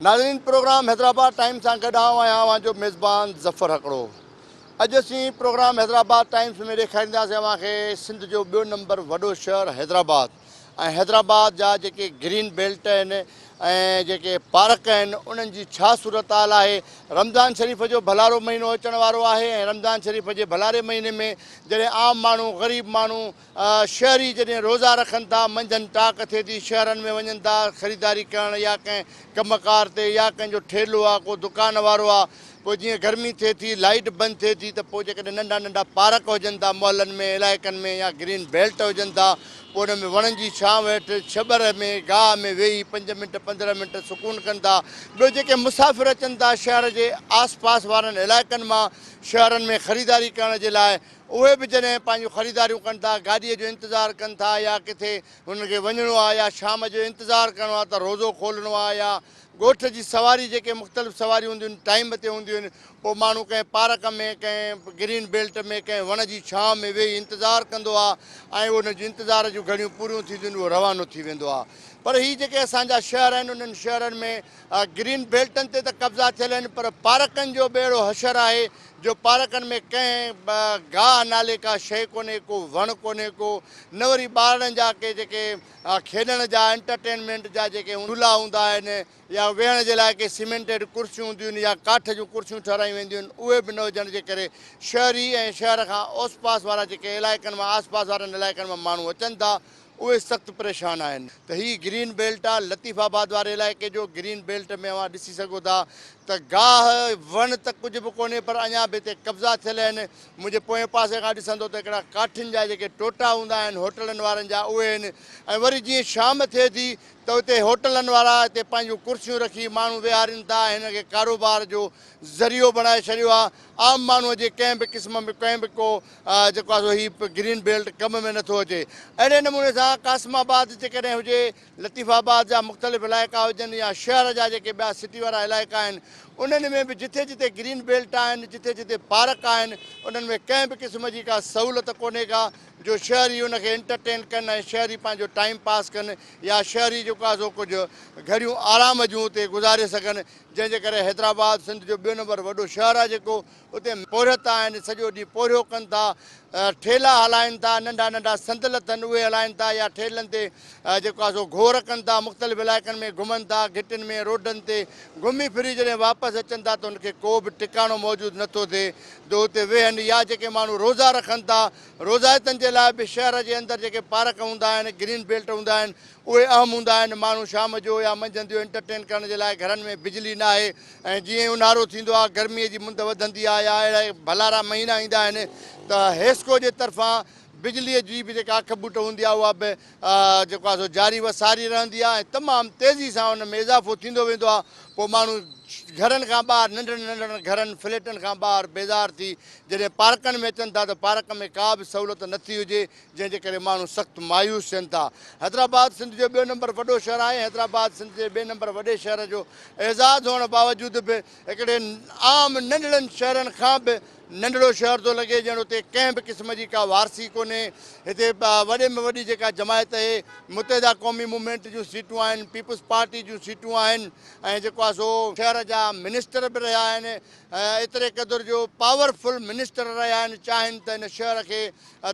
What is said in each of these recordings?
नाज़रीन programme Hyderabad times सां गॾु आहियां जो मेज़बान ज़फ़र हकड़ो। अॼु असीं प्रोग्राम हैदराबाद टाइम्स में ॾेखारींदासीं अव्हांखे सिंध जो ॿियो नंबर वॾो शहर हैदराबाद ऐं हैदराबाद जा जेके ग्रीन बेल्ट आहिनि ऐं जेके पार्क आहिनि उन्हनि जी छा सूरत हाल आहे। रमज़ान शरीफ़ जो भलारो महीनो अचण वारो आहे ऐं रमज़ान शरीफ़ जे भलारे महीने में जॾहिं आम माण्हू ग़रीब माण्हू शहरी जॾहिं रोज़ा रखनि था, मंझंदि टाक थिए थी, शहरनि में वञनि था ख़रीदारी करणु या कंहिं कमकार ते या कंहिंजो ठेलो आहे, को दुकान वारो आहे, पोइ जीअं गर्मी थिए थी, लाइट बंदि थिए थी त पोइ जेकॾहिं नंढा नंढा पार्क हुजनि था मुहलनि में, इलाइक़नि में या ग्रीन बेल्ट हुजनि था, पोइ हुन में वणनि जी छांव हेठि छॿर में गाह में वेही 5 मिंट 15 मिंट सुकून कनि था। ॿियो जेके मुसाफ़िर अचनि था शहर जे आस पास वारनि इलाइक़नि मां शहरनि में ख़रीदारी करण जे लाइ, उहे बि जॾहिं पंहिंजूं ख़रीदारियूं कनि था, गाॾीअ जो इंतज़ारु कनि था या किथे हुनखे वञिणो आहे या शाम जो इंतज़ारु करिणो आहे त रोज़ो खोलणो आहे या ॻोठ जी सवारी जेके मुख़्तलिफ़ सवारियूं हूंदियूं आहिनि टाइम ते हूंदियूं आहिनि, पोइ माण्हू कंहिं पार्क में कंहिं ग्रीन बेल्ट में कंहिं वण जी छांव में वेही इंतज़ारु कंदो आहे ऐं उन जी इंतज़ार जूं घड़ियूं पूरियूं थींदियूं आहिनि, उहो रवानो थी वेंदो आहे। पर हीअ जेके असांजा शहर आहिनि उन्हनि शहरनि में ग्रीन बेल्टनि ते त कब्ज़ा थियल आहिनि, पर पार्कनि जो बि अहिड़ो हशर आहे जो पार्कनि में कंहिं गाह नाले का शइ कोन्हे, को वणु कोन्हे, को न वरी ॿारनि जा के जेके खेॾण जा एंटरटेनमेंट जा जेके झूला हूंदा आहिनि या वेहण जे लाइ के सीमेंटेड कुर्सियूं हूंदियूं आहिनि या काठ जूं कुर्सियूं ठारायूं वेंदियूं आहिनि, उहे बि न हुजण जे करे शहरी ऐं शहर खां ओस पास वारा जेके इलाइक़नि मां आस पास वारनि इलाइक़नि मां माण्हू अचनि था उहे सख़्तु परेशान आहिनि। त हीअ ग्रीन बेल्ट आहे लतीफ़ाबाद वारे इलाइक़े जो। ग्रीन बेल्ट में अव्हां ॾिसी सघो था त गाह वण त कुझु बि कोन्हे, पर अञा बि हिते कब्ज़ा थियल आहिनि। मुंहिंजे पोएं पासे खां ॾिसंदो त हिकिड़ा काठियुनि जा जेके टोटा हूंदा आहिनि होटलनि वारनि जा उहे आहिनि ऐं वरी जीअं शाम थिए थी त हुते होटलनि वारा हिते पंहिंजूं कुर्सियूं रखी माण्हू विहारनि था, हिन खे कारोबार जो ज़रियो बणाए छॾियो आहे। आम माण्हूअ जे कंहिं बि क़िस्म में कंहिं बि को जेको आहे सो हीअ ग्रीन बेल्ट कम में नथो अचे। अहिड़े नमूने सां कासमाबाद जेकॾहिं हुजे, लतीफ़ाबाद जा मुख़्तलिफ़ इलाइक़ा हुजनि या शहर जा जेके ॿिया सिटी वारा इलाइक़ा आहिनि, उन्हनि में बि जिथे जिथे ग्रीन बेल्ट आहिनि, जिथे जिथे पार्क आहिनि, उन्हनि में कंहिं बि क़िस्म जी का सहूलियत कोन्हे का जो शहरी उनखे एंटरटेन कनि ऐं शहरी पंहिंजो टाइम पास कनि या शहरी जेको आहे सो कुझु घड़ियूं आराम जूं उते गुज़ारे सघनि। जंहिंजे करे हैदराबाद सिंध जो ॿियो नंबर वॾो शहरु आहे जेको, उते पोरियत आहिनि, सॼो ॾींहुं पोरियो कनि था, ठेला हलाइनि था, नंढा नंढा संदल अथनि उहे हलाइनि था या ठेलनि ते जेको आहे सो घोर कनि था, मुख़्तलिफ़ इलाइक़नि में घुमनि था, घिटियुनि में रोडनि ते घुमी फिरी जॾहिं वापसि अचनि था त उनखे को बि टिकाणो मौजूदु नथो थिए त उते वेहनि। या जेके माण्हू रोज़ा रखनि था, रोज़ाइतनि जे लाइ बि शहर जे अंदरि जेके पार्क हूंदा आहिनि, ग्रीन बेल्ट हूंदा आहिनि, उहे अहम हूंदा आहिनि। माण्हू शाम जो या मंझंदि जो एंटरटेन करण जे लाइ, घरनि में बिजली न आहे ऐं जीअं ऊन्हारो थींदो आहे, गर्मीअ जी मुंदि वधंदी आहे या अहिड़ा भलारा महीना ईंदा आहिनि त हेस्को जे तरफ़ां बिजलीअ जी बि जेका अख बुट हूंदी आहे उहा बि जेको आहे सो जारी वसारी रहंदी आहे ऐं तमामु तेज़ी सां उन में इज़ाफ़ो थींदो वेंदो आहे। पोइ माण्हू घरनि खां ॿाहिरि, नंढड़नि नंढड़नि घरनि फ्लैटनि खां ॿाहिरि बेज़ार थी जॾहिं पार्कनि में अचनि था त पार्क में का बि सहूलियत नथी हुजे, जंहिंजे करे माण्हू सख़्तु मायूस थियनि था। हैदराबाद सिंध जो ॿियो नंबर वॾो शहरु आहे। हैदराबाद सिंध जे ॿिए नंबर वॾे शहर जो एज़ाज़ु हुअण बावजूदि बि हिकिड़े आम नंढड़नि शहरनि खां बि नंढड़ो शहर थो लॻे, ॼण उते कंहिं बि क़िस्म जी का वारसी कोन्हे। हिते वॾे में वॾी जेका जमायत आहे, मुतहिदा क़ौमी मूवमेंट जूं सीटूं आहिनि, पीपुल्स पार्टी जूं सीटूं आहिनि ऐं जेको आहे सो शहर जा मिनिस्टर बि रहिया आहिनि, एतिरे क़दुरु जो पावरफुल मिनिस्टर रहिया आहिनि, चाहिनि त हिन शहर खे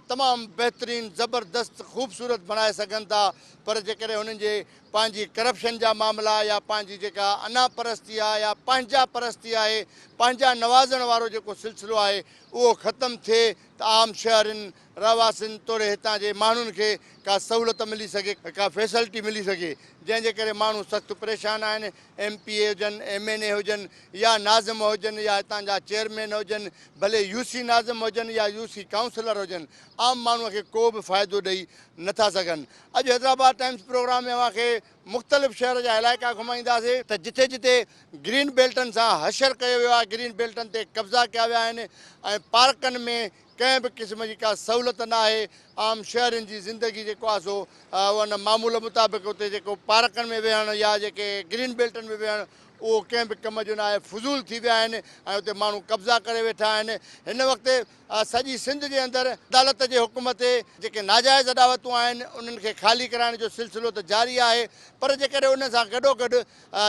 तमामु बहितरीनु ज़बरदस्त ख़ूबसूरत बणाए सघनि था। पर जेकॾहिं हुननि जे पंहिंजी करप्शन जा मामला या पंहिंजी जेका अना परस्ती आहे या पंहिंजा परस्ती आहे, पंहिंजा नवाज़ण वारो जेको सिलसिलो आहे उहो ख़तमु थिए त आम शहरनि रहवासियुनि तोड़े हितां जे माण्हुनि खे का सहूलियत मिली सघे, का फैसिलिटी मिली सघे, जंहिंजे करे माण्हू सख़्तु परेशान आहिनि। MP हुजनि, MNA हुजनि या नाज़िम हुजनि या हितां जा चेयरमैन हुजनि, भले UC नाज़िम हुजनि या UC काउंसलर हुजनि, आम माण्हूअ खे को बि फ़ाइदो ॾेई नथा सघनि। अॼु हैदराबाद टाइम्स प्रोग्राम में अव्हांखे मुख़्तलिफ़ शहर जा इलाइक़ा घुमाईंदासीं त जिथे जिथे ग्रीन बेल्टनि सां हशर कयो वियो आहे, ग्रीन बेल्टनि ते कब्ज़ा कया विया आहिनि ऐं पार्कनि में कंहिं बि क़िस्म जी का सहूलियत न आहे। आम शहरनि जी ज़िंदगी जेको आहे सो उन मामूल मुताबिक़ उते जेको पार्कनि में वेहणु या जेके ग्रीन बेल्टनि में वेहणु उहो कंहिं बि कम जो न आहे, फुज़ूल थी विया आहिनि ऐं उते माण्हू कब्ज़ा करे वेठा आहिनि। हिन वक़्तु सॼी सिंध जे अंदरि अदालत जे हुकुम ते जेके नाजाइज़ अदावतूं आहिनि उन्हनि खे ख़ाली कराइण जो सिलसिलो त जारी आहे, पर जेकॾहिं उन सां गॾोगॾु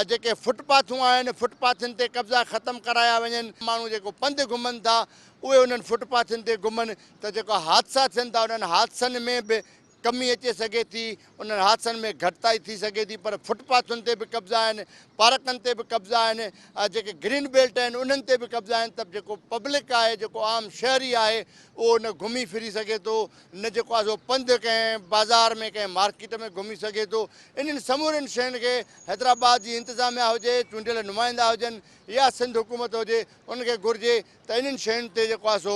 जेके फुटपाथूं आहिनि फुटपाथनि ते कब्ज़ा ख़तमु कराया वञनि, माण्हू जेको पंधु घुमनि था उहे उन्हनि फुटपाथनि ते घुमनि, त जेको हादसा थियनि था उन्हनि हादसनि में बि कमी अचे सघे थी, उन्हनि हादसनि में घटिताई थी सघे थी। पर फुटपाथुनि ते बि कब्ज़ा आहिनि, पार्कनि ते बि कब्ज़ा आहिनि, जेके ग्रीन बेल्ट आहिनि उन्हनि ते बि कब्ज़ा आहिनि। त जेको पब्लिक आहे, जेको आम शहरी आहे, उहो न घुमी फिरी सघे थो, न जेको आहे सो पंधु कंहिं बाज़ार में कंहिं मार्केट में घुमी सघे थो। इन्हनि समूरनि शयुनि खे हैदराबाद जी इंतिज़ामिया हुजे, चूंडियल नुमाइंदा हुजनि या सिंध हुकूमत हुजे, उनखे घुरिजे त इन्हनि शयुनि ते जेको आहे सो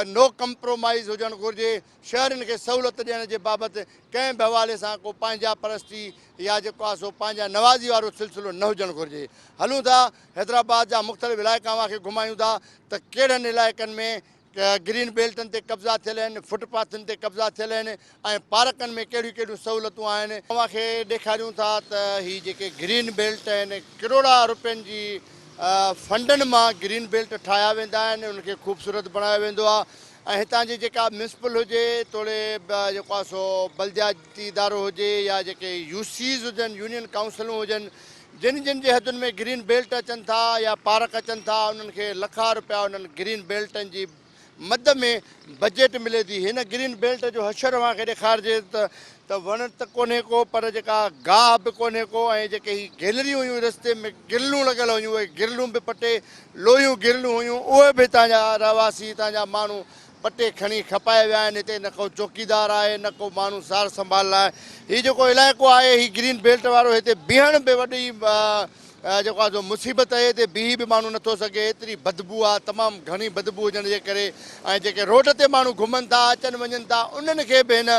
नो कंप्रोमाइज़ हुजणु घुरिजे। शहरनि खे सहूलियत ॾियण जे बाबति कंहिं बि हवाले सां को पंहिंजा परस्ती या जेको आहे सो पंहिंजा नवाज़ी वारो सिलसिलो न हुजणु घुरिजे। हलूं था हैदराबाद जा मुख़्तलिफ़ इलाइक़ा तव्हांखे घुमायूं था त कहिड़नि इलाइक़नि में ग्रीन बेल्टनि ते कब्ज़ा थियल आहिनि, फुटपाथनि ते कब्ज़ा थियल आहिनि ऐं पार्कनि में कहिड़ियूं कहिड़ियूं सहूलियतूं आहिनि। तव्हांखे ॾेखारियूं था त हीअ जेके ग्रीन बेल्ट आहिनि किरोड़ा रुपयनि जी फंडनि मां ग्रीन बेल्ट ठाहिया वेंदा आहिनि, उनखे ख़ूबसूरत बणायो वेंदो आहे। ऐं हितां जी जेका म्यूनिसिपल हुजे, तोड़े जेको आहे सो बलदियाती इदारो हुजे या जेके यूसीज़ हुजनि, यूनियन काउंसिलूं हुजनि, जिन जिन जे हदुनि में ग्रीन बेल्ट अचनि था या पार्क अचनि था, उन्हनि खे लखा रुपया उन्हनि ग्रीन बेल्टनि जी मद में बजट मिले थी। हिन ग्रीन बेल्ट जो हशर तव्हांखे ॾेखारिजे त वण त कोन्हे को, पर जेका गाह बि कोन्हे को, ऐं जेके ही गैलरियूं हुयूं रस्ते में गिरलूं लॻल हुयूं, उहे गिरलूं बि पटे, लोहियूं गिरलूं हुयूं, उहे बि हितां जा रहवासी, हितां जा माण्हू पटे खणी खपाए विया आहिनि। हिते न को चौकीदार आहे, न को माण्हू सार संभाल लाइ। हीउ जेको इलाइक़ो आहे हीउ ग्रीन बेल्ट वारो, हिते बीहण बि वॾी जेको आहे सो मुसीबत आहे, हिते बीह बि माण्हू नथो सघे, एतिरी बदबू आहे, तमामु घणी बदबू हुजण जे करे। ऐं जेके रोड ते माण्हू घुमनि था, अचनि वञनि था, उन्हनि खे बि हिन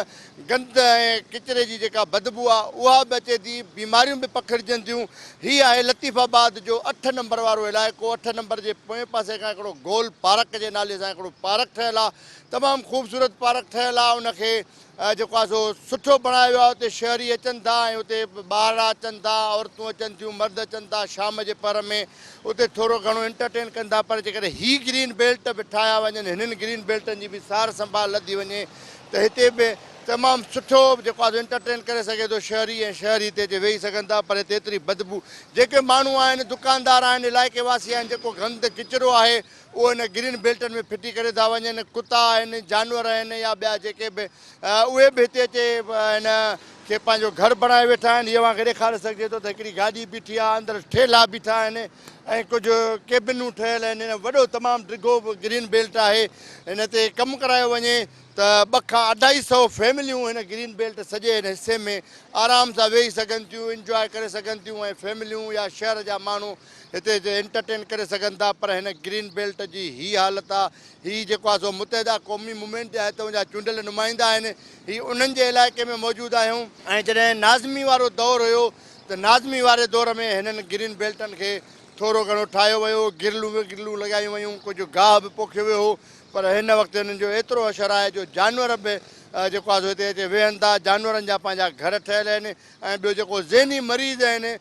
गंद ऐं किचिरे जी जेका बदबू आहे उहा बि अचे थी, बीमारियूं बि पखिड़िजनि थियूं। हीअ आहे लतीफ़ाबाद जो 8 नंबर वारो इलाइक़ो। 8 नंबर जे पोएं पासे खां हिकिड़ो गोल पार्क जे नाले सां हिकिड़ो पार्क ठहियलु आहे, तमामु ख़ूबसूरत पार्क ठहियलु आहे। उनखे जेको आहे सो सुठो बणायो आहे, उते शहरी अचनि था ऐं उते ॿार अचनि था, औरतूं अचनि थियूं, मर्द अचनि था शाम जे पर में, उते थोरो घणो एंटरटेन कनि था। पर जेकॾहिं हीअ ग्रीन बेल्ट बि ठाहिया वञनि, हिननि ग्रीन बेल्टनि जी बि सार संभाल लधी वञे, त हिते बि तमामु सुठो जेको आहे एंटरटेन करे सघे थो शहरी, ऐं शहरी हिते अची वेही सघनि था। पर हिते एतिरी बदबू, जेके माण्हू आहिनि, दुकानदार आहिनि, इलाइक़े वासी आहिनि, जेको गंद किचिरो आहे उहो हिन ग्रीन बेल्टनि में फिटी करे था वञनि। कुता आहिनि, जानवर आहिनि या ॿिया जेके बि उहे बि हिते अचे हिन खे पंहिंजो घर बणाए वेठा आहिनि। इहो तव्हांखे ॾेखारे सघिजे थो त हिकिड़ी गाॾी बीठी आहे, अंदरि ठेला बीठा आहिनि ऐं कुझु केबिनूं ठहियल आहिनि। हिन वॾो तमामु डिघो ग्रीन बेल्ट आहे, हिन ते कमु करायो वञे त 2 खां 250 फैमिलियूं हिन ग्रीन बेल्ट सॼे हिन हिसे में आराम सां वेही सघनि थियूं, इंजॉय करे सघनि थियूं, ऐं फैमिलियूं या शहर जा माण्हू हिते एंटरटेन करे सघनि था। पर हिन ग्रीन बेल्ट जी हीअ हालत आहे। हीअ जेको आहे सो मुतहिदा क़ौमी मूवमेंट जा हितां जा चूंडियल नुमाइंदा आहिनि, हीअ उन्हनि जे इलाइक़े में मौजूदु आहियूं। ऐं जॾहिं नाज़मी वारो दौरु हुयो त नाज़मी वारे दौर में हिननि ग्रीन बेल्टनि खे थोरो घणो ठाहियो वियो, गिरलूं लॻायूं वयूं, कुझु गाह बि पोखियो वियो हो। पर हिन वक़्तु हिननि जो एतिरो असरु आहे जो जानवर बि जेको आहे सो हिते अची वेहनि था, जानवरनि जा पंहिंजा घर ठहियल आहिनि। ऐं ॿियो जेको ज़हनी मरीज़ आहिनि,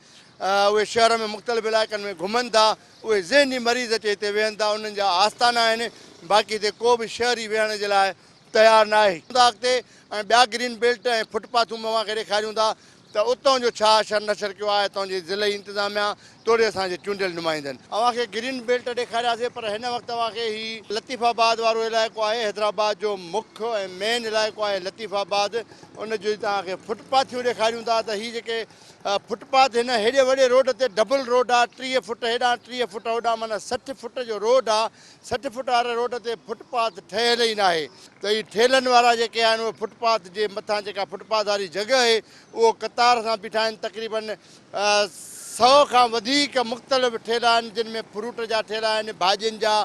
उहे शहर में मुख़्तलिफ़ इलाइक़नि में घुमनि था, उहे ज़हनी मरीज़ अची हिते वेहनि था, उन्हनि जा आस्थाना आहिनि। बाक़ी हिते को बि शहरी वेहण जे लाइ तयारु न आहे। अॻिते ऐं ॿिया ग्रीन बेल्ट ऐं फुटपाथूं तव्हांखे ॾेखारियूं था त उतां जो छा असरु नशर कयो आहे हितां जी ज़िले इंतिज़ामिया, तोड़े असांजे चूंडियल नुमाइंदनि। तव्हांखे ग्रीन बेल्ट ॾेखारियासीं, पर हिन वक़्तु तव्हांखे हीउ लतीफ़ाबाद वारो इलाइक़ो आहे, हैदराबाद जो मुख्य ऐं मेन इलाइक़ो आहे लतीफ़ाबाद। उनजो तव्हांखे फुटपाथियूं ॾेखारियूं था त हीअ जेके फुटपाथ हिन हेॾे वॾे रोड ते डबल रोड आहे, 30 फुट हेॾां 30 फुट होॾां, माना 60 फुट जो रोड आहे। 60 फुट वारे रोड ते फुटपाथ ठहियल ई न आहे। त हीअ ठेलनि वारा जेके आहिनि उहे फुटपाथ जे मथां जेका फुटपाथ वारी जॻह आहे उहो कतार सां बीठा आहिनि। तक़रीबन 100 खां वधीक मुख़्तलिफ़ ठेला आहिनि, जिन में फ्रूट जा ठेला आहिनि, भाॼियुनि जा,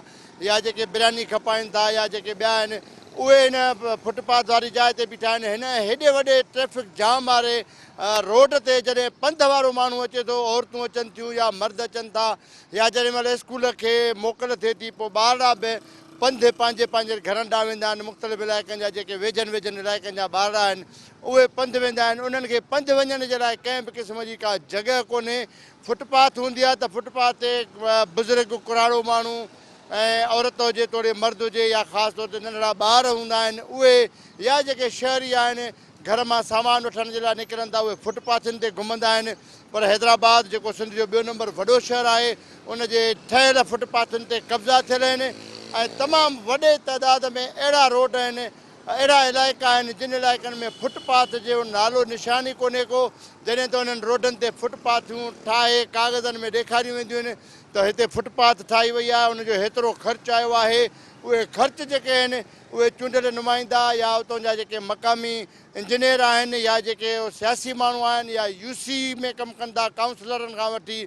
या जेके बिरयानी खपाइनि था या जेके ॿिया आहिनि उहे हिन फुटपाथ वारी जाइ ते बीठा आहिनि। हिन हेॾे वॾे ट्रैफ़िक जाम वारे रोड ते जॾहिं पंधु वारो माण्हू अचे थो, औरतूं अचनि थियूं या मर्द अचनि था, या जेॾी महिल स्कूल खे मोकल थिए थी, पोइ ॿार बि पंधि पंहिंजे पंहिंजे घरनि ॾांहुं वेंदा आहिनि। मुख़्तलिफ़ इलाइक़नि जा जेके वेझनि वेझनि इलाइक़नि जा ॿार आहिनि उहे पंधि वेंदा आहिनि। उन्हनि खे पंधि वञण जे लाइ कंहिं बि क़िस्म जी का जॻह कोन्हे। फुटपाथ हूंदी आहे त फुटपाथ ते बुज़ुर्ग कुराड़ो माण्हू ऐं औरत हुजे थोरे मर्द हुजे या ख़ासि तौर ते नंढड़ा ॿार हूंदा आहिनि उहे या जेके शहरी आहिनि घर मां सामान वठण जे लाइ निकिरनि था उहे फुटपाथनि ते घुमंदा आहिनि। पर हैदराबाद जेको सिंध जो ॿियो नंबर वॾो शहरु आहे उनजे ठहियल फुटपाथनि ते कब्ज़ा थियल आहिनि ऐं तमामु वॾे तइदाद में अहिड़ा रोड आहिनि अहिड़ा इलाइक़ा आहिनि जिन इलाइक़नि में फुटपाथ जो नालो निशानी कोन्हे को। जॾहिं त उन्हनि रोडनि ते फुटपाथूं ठाहे कागज़नि में ॾेखारियूं वेंदियूं आहिनि त हिते फुटपाथ ठाही वई आहे, उनजो हेतिरो ख़र्चु आयो आहे। उहे ख़र्च जेके आहिनि उहे चूंडियल नुमाइंदा या उतां जा जेके मक़ामी इंजीनियर आहिनि या जेके सियासी माण्हू आहिनि या यूसी में कमु कनि था काउंसलरनि खां वठी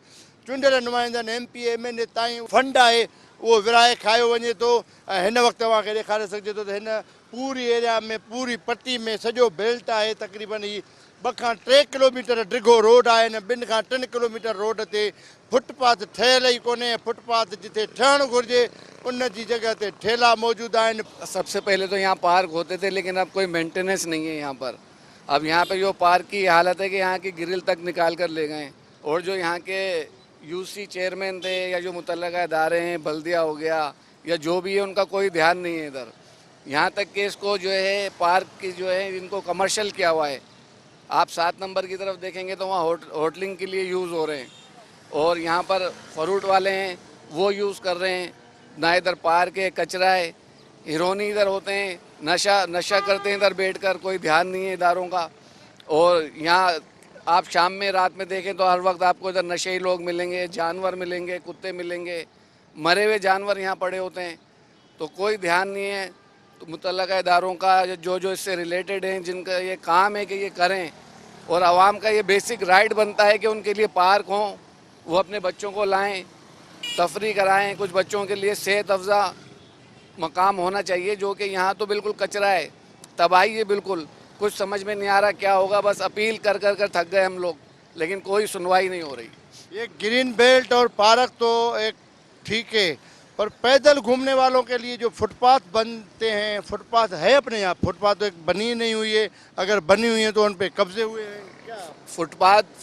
चूंडियल नुमाइंदनि MP MLA ताईं फंड आहे उहो विराए खायो वञे थो। ऐं हिन वक़्तु तव्हांखे ॾेखारे सघिजे थो त हिन पूरी एरिया में पूरी पट्टी में सॼो बेल्ट आहे तक़रीबन ही 2 खां 3 किलोमीटर डिघो रोड आहे। हिन 2 खां 3 किलोमीटर रोड ते फुटपाथ ठहियल ई कोन्हे। फुटपाथ जिते ठहणु घुरिजे उन जी जॻह ते ठेला मौजूदु आहिनि। सबसे पहले तो यहाँ पार्क होते थे लेकिन अब कोई मेंटेनेंस नहीं है यहाँ पर। अब यहाँ पे जो पार्क की हालत है कि यहाँ की ग्रिल तक निकाल कर ले गए और जो यहाँ के यूसी चेयरमैन थे या जो मुतल्लका इदारे हैं बल्दिया हो गया या जो भी है उनका कोई ध्यान नहीं है इधर। यहाँ तक कि इसको जो है पार्क की जो है इनको कमर्शियल किया हुआ है। आप 7 नंबर की तरफ देखेंगे तो वहाँ होटलिंग के लिए यूज़ हो रहे हैं और यहाँ पर फ्रूट वाले हैं वो यूज़ कर रहे हैं। ना इधर पार्क है, कचरा है, हिरोनी इधर होते हैं, नशा करते हैं इधर बैठकर, कोई ध्यान नहीं है इदारों का। और यहाँ आप शाम में रात में देखें तो हर वक्त आपको इधर नशेई लोग मिलेंगे, जानवर मिलेंगे, कुत्ते मिलेंगे, मरे हुए जानवर यहाँ पड़े होते हैं। तो कोई ध्यान नहीं है तो मुतल्लका इदारों का जो इससे रिलेटेड हैं जिनका ये काम है कि ये करें। और आवाम का ये बेसिक राइट बनता है कि उनके लिए पार्क हों, वो अपने बच्चों को लाएं, तफरी कराएं। कुछ बच्चों के लिए सेहत अफ़ज़ा मकाम होना चाहिए जो कि यहाँ तो बिल्कुल कचरा है, तबाही है बिल्कुल। कुछ समझ में नहीं आ रहा क्या होगा। बस अपील कर कर कर थक गए हम लोग लेकिन कोई सुनवाई नहीं हो रही। ये ग्रीन बेल्ट और पार्क तो एक ठीक है पर पैदल घूमने वालों के लिए जो फुटपाथ बनते हैं, फुटपाथ है अपने यहाँ? फुटपाथ तो एक बनी नहीं हुई है, अगर बनी हुई है तो उन पे कब्जे हुए हैं क्या?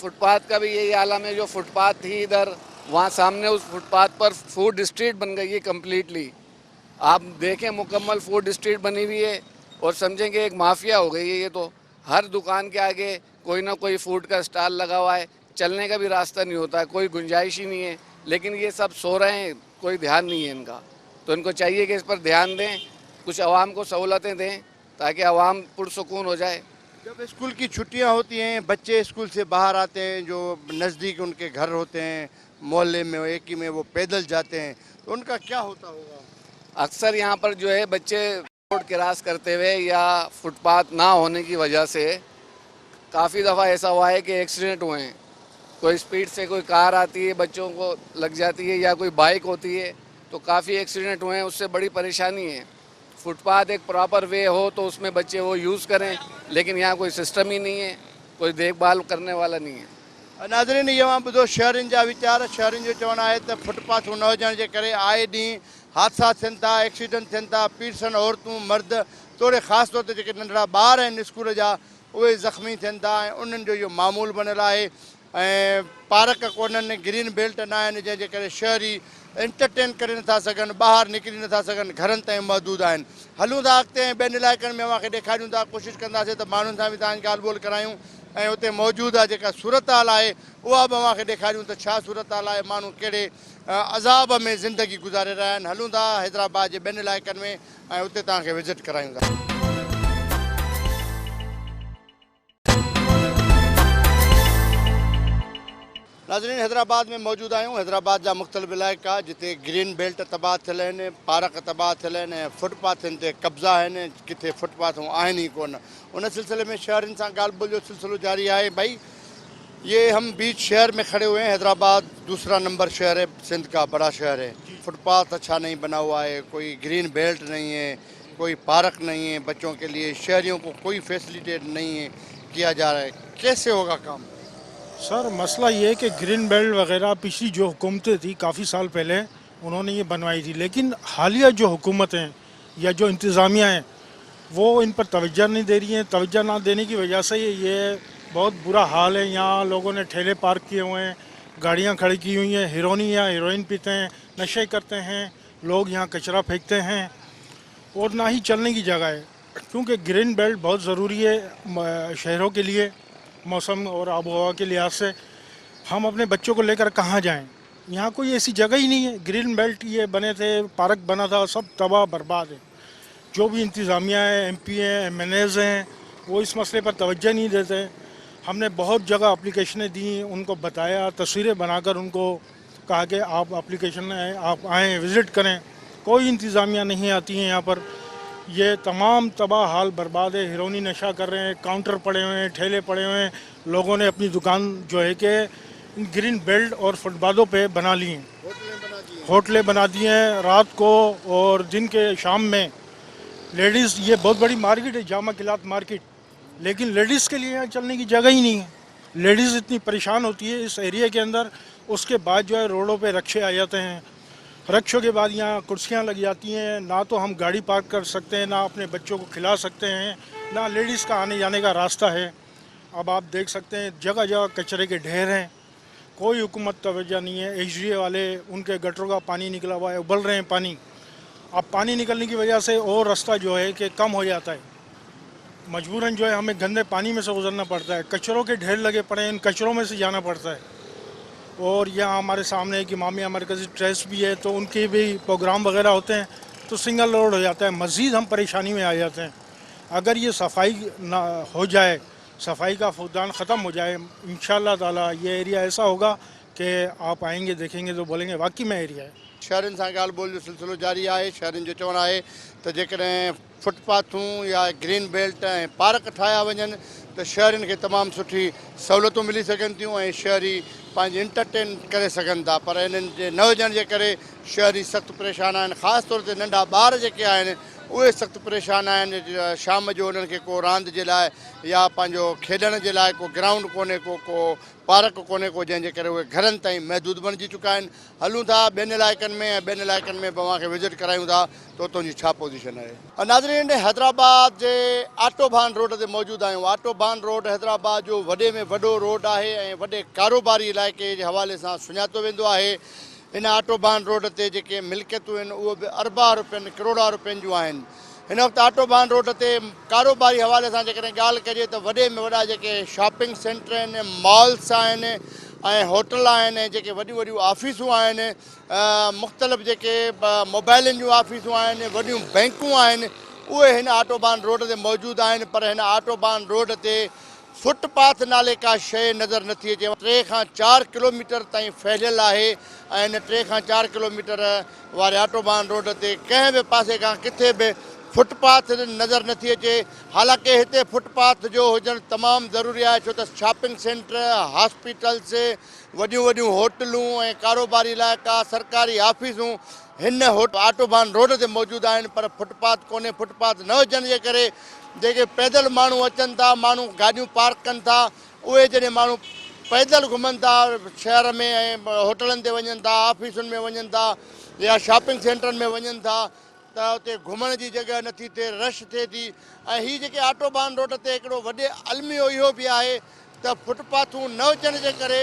फुटपाथ का भी यही आलम है। जो फुटपाथ थी इधर वहाँ सामने उस फुटपाथ पर फूड स्ट्रीट बन गई है कम्प्लीटली। आप देखें मुकम्मल फूड स्ट्रीट बनी हुई है और समझेंगे एक माफिया हो गई है ये तो। हर दुकान के आगे कोई ना कोई फूड का स्टॉल लगा हुआ है, चलने का भी रास्ता नहीं होता है, कोई गुंजाइश ही नहीं है। लेकिन ये सब सो रहे हैं, कोई ध्यान नहीं है इनका। तो इनको चाहिए कि इस पर ध्यान दें, कुछ आवाम को सहूलतें दें ताकि आवाम पुरसुकून हो जाए। जब स्कूल की छुट्टियां होती हैं, बच्चे स्कूल से बाहर आते हैं, जो नज़दीक उनके घर होते हैं, मोहल्ले में एक ही में वो पैदल जाते हैं, तो उनका क्या होता होगा? अक्सर यहाँ पर जो है बच्चे रोड क्रॉस करते हुए या फुटपाथ ना होने की वजह से काफ़ी दफ़ा ऐसा हुआ है कि एक्सीडेंट हुए हैं। कोई स्पीड से कोई कार आती है, बच्चों को लग जाती है या कोई बाइक होती है, तो काफ़ी एक्सीडेंट हुए हैं। उससे बड़ी परेशानी है। फुटपाथ एक प्रॉपर वे हो तो उसमें बच्चे वो यूज़ करें, लेकिन यहाँ कोई सिस्टम ही नहीं है, कोई देखभाल करने वाला नहीं है। नाज़रीन, इहो ॿुधो शहरनि जा वीचार। शहरनि जो चवणु आहे त फुटपाथूं न हुजण जे करे आए ॾींहुं हादसा थियनि था, एक्सीडेंट थियनि था, पीड़सन औरतूं मर्द तोड़े ख़ासि तौर ते जेके नंढड़ा ॿार आहिनि स्कूल जा उहे ज़ख़्मी थियनि था ऐं उन्हनि जो इहो मामूल बनियल आहे। ऐं पार्क कोन्हनि, ग्रीन बेल्ट न आहिनि जंहिंजे करे शहरी एंटरटेन करे नथा सघनि, ॿाहिरि निकिरी नथा सघनि, घरनि ताईं महदूद आहिनि। हलूं था अॻिते ऐं ॿियनि इलाइक़नि में तव्हांखे ॾेखारियूं था, कोशिशि कंदासीं त माण्हुनि सां बि तव्हांजी ॻाल्हि ॿोल करायूं ऐं उते मौजूदु आहे जेका सूरत हाल आहे उहा बि तव्हांखे ॾेखारियूं त छा सूरत हाल आहे, माण्हू कहिड़े अज़ाब में ज़िंदगी गुज़ारे रहिया आहिनि। हलूं था हैदराबाद जे ॿियनि इलाइक़नि में ऐं उते तव्हांखे विज़िट करायूं था। नाज़रीन, हैदराबाद में मौजूदु आहियूं। हैदराबाद जा मुख़्तलिफ़ इलाइक़ा जिते ग्रीन बेल्ट तबाह थियल आहिनि, पार्क तबाह थियल आहिनि ऐं फुटपाथनि ते कब्ज़ा आहिनि, किथे फुटपाथूं आहिनि ई कोन। उन सिलसिले में शहरनि सां ॻाल्हि ॿोल जो सिलसिलो जारी आहे। भाई, ये हम बीच शहर में खड़े हुए हैं। हैदराबाद दूसरा नंबर शहर है, सिंध का बड़ा शहर है। फुटपाथ अच्छा नहीं बना हुआ है, कोई ग्रीन बेल्ट नहीं है, कोई पार्क नहीं है बच्चों के लिए, शहरियों को कोई फैसिलिटेट नहीं है किया जा रहा है। कैसे होगा काम? सर, मसला ये है कि ग्रीन बेल्ट वगैरह पिछली जो हुकूमतें थी काफ़ी साल पहले उन्होंने ये बनवाई थी। लेकिन हालिया जो हुकूमतें या जो इंतज़ामिया हैं वो इन पर तवज्जो नहीं दे रही हैं। तवज्जो ना देने की वजह से ये बहुत बुरा हाल है। यहाँ लोगों ने ठेले पार्क किए हुए हैं, गाड़ियाँ खड़ी की हुई हैं, हिरोनी या हीरोइन पीते हैं, नशे करते हैं, लोग यहाँ कचरा फेंकते हैं और ना ही चलने की जगह है। क्योंकि ग्रीन बेल्ट बहुत ज़रूरी है शहरों के लिए, मौसम और आबो हवा के लिहाज से। हम अपने बच्चों को लेकर कहाँ जाएं? यहाँ कोई ऐसी जगह ही नहीं है। ग्रीन बेल्ट ये बने थे, पार्क बना था, सब तबाह बर्बाद है। जो भी इंतज़ामिया है, एमपी हैं, एमएनएज़ हैं, वो इस मसले पर तवज्जो नहीं देते। हमने बहुत जगह एप्लीकेशनें दी, उनको बताया, तस्वीरें बनाकर उनको कहा कि आप एप्लीकेशन आप आएँ, विज़िट करें। कोई इंतज़ामिया नहीं आती हैं यहाँ पर। ये तमाम तबाह हाल बर्बाद है। हिरोनी नशा कर रहे हैं, काउंटर पड़े हुए हैं, ठेले पड़े हुए हैं। लोगों ने अपनी दुकान जो है कि ग्रीन बेल्ट और फुटपाथों पे बना ली हैं, होटलें बना दी हैं रात को और दिन के शाम में। लेडीज़, ये बहुत बड़ी मार्केट है, जामा किलात मार्केट, लेकिन लेडीज़ के लिए यहाँ चलने की जगह ही नहीं है। लेडीज़ इतनी परेशान होती है इस एरिया के अंदर। उसके बाद जो है रोडों पे रक्शे आ जाते हैं, रक्षों के बाद यहाँ कुर्सियाँ लग जाती हैं। ना तो हम गाड़ी पार्क कर सकते हैं, ना अपने बच्चों को खिला सकते हैं, ना लेडीज़ का आने जाने का रास्ता है। अब आप देख सकते हैं जगह जगह कचरे के ढेर हैं, कोई हुकूमत तवज्जो नहीं है। एचडीए वाले, उनके गटरों का पानी निकला हुआ है, उबल रहे हैं पानी। अब पानी निकलने की वजह से और रास्ता जो है कि कम हो जाता है। मजबूरन जो है हमें गंदे पानी में से गुजरना पड़ता है, कचरों के ढेर लगे पड़े हैं, इन कचरों में से जाना पड़ता है। और यहाँ हमारे सामने एक इमामिया मरकज़ी ट्रस्ट भी है, तो उनके भी प्रोग्राम वगैरह होते हैं, तो सिंगल लोड हो जाता है, मज़ीद हम परेशानी में आ जाते हैं। अगर ये सफाई ना हो जाए, सफाई का फुकदान ख़त्म हो जाए, इंशाअल्लाह ताला ये एरिया ऐसा होगा कि आप आएंगे देखेंगे तो बोलेंगे वाकई में एरिया है। शहरनि सां ॻाल्हि ॿोल जो सिलसिलो जारी आहे। शहरनि जो चवणु आहे त जेकॾहिं फुटपाथूं या ग्रीन बेल्ट ऐं पार्क ठाहिया वञनि त शहरनि खे तमामु सुठी सहूलियतूं मिली सघनि थियूं ऐं शहरी पंहिंजी इंटरटेन करे सघनि था। पर इन्हनि जे न हुजण जे करे शहरी सख़्तु परेशान आहिनि। ख़ासि तौर ते नंढा ॿार जेके आहिनि उहे सख़्तु परेशान आहिनि। शाम जो उन्हनि खे को रांदि जे लाइ या पंहिंजो खेॾण जे लाइ को ग्राउंड कोन्हे, को पार्क कोन्हे को, जंहिंजे करे उहे घरनि ताईं महदूद बणिजी चुका आहिनि। हलूं था ॿियनि इलाइक़नि में, ऐं ॿियनि इलाइक़नि में तव्हांखे विज़िट करायूं था त उतां जी छा पोज़ीशन आहे। नाज़रीन, हैदराबाद जे आटोबान रोड ते मौजूदु आहियूं। आटोबान रोड हैदराबाद जो वॾे में वॾो रोड आहे ऐं वॾे कारोबारी इलाइक़े जे हवाले सां सुञातो वेंदो आहे। हिन आटोबान रोड ते जेके मिल्कियतूं आहिनि उहे बि अरबा रुपयनि करोड़ा रुपयनि जूं आहिनि। हिन वक़्तु आटोबान रोड ते कारोबारी हवाले सां जेकॾहिं ॻाल्हि कजे त वॾे में वॾा जेके शॉपिंग सेंटर आहिनि, मॉल्स आहिनि ऐं होटल आहिनि, जेके वॾियूं वॾियूं ऑफिसूं आहिनि, मुख़्तलिफ़ जेके मोबाइलनि जूं ऑफिसूं आहिनि, वॾियूं बैंकूं आहिनि, उहे हिन आटोबान रोड ते मौजूदु आहिनि। पर हिन आटोबान रोड ते फुटपाथ नाले का शइ नज़र नथी अचे। 3 खां 4 किलोमीटर ताईं फैलियल आहे ऐं हिन 3 खां 4 किलोमीटर वारे आटोबान रोड ते कंहिं बि पासे खां किथे बि फुटपाथ नज़र नथी अचे। हालांकि हिते फुटपाथ जो हुजणु तमामु ज़रूरी आहे, छो त शॉपिंग सेंटर, हॉस्पिटल्स, वॾियूं वॾियूं होटलूं ऐं कारोबारी इलाइक़ा, सरकारी ऑफिसूं हिन आटोबान रोड ते मौजूदु आहिनि। पर फुटपाथ कोन्हे। फुटपाथ न हुजण जे करे जेके पैदल माण्हू अचनि था, माण्हू गाॾियूं पार्क कनि था, उहे जॾहिं माण्हू पैदल घुमनि था शहर में ऐं होटलनि ते वञनि था, ऑफिसुनि में वञनि था या शॉपिंग सेंटरनि में वञनि था, त उते घुमण जी जॻह नथी थिए, रश थिए थी। ऐं हीअ जेके आटोबान रोड ते हिकिड़ो वॾे अलमियो इहो बि आहे त फुटपाथूं न हुजण जे करे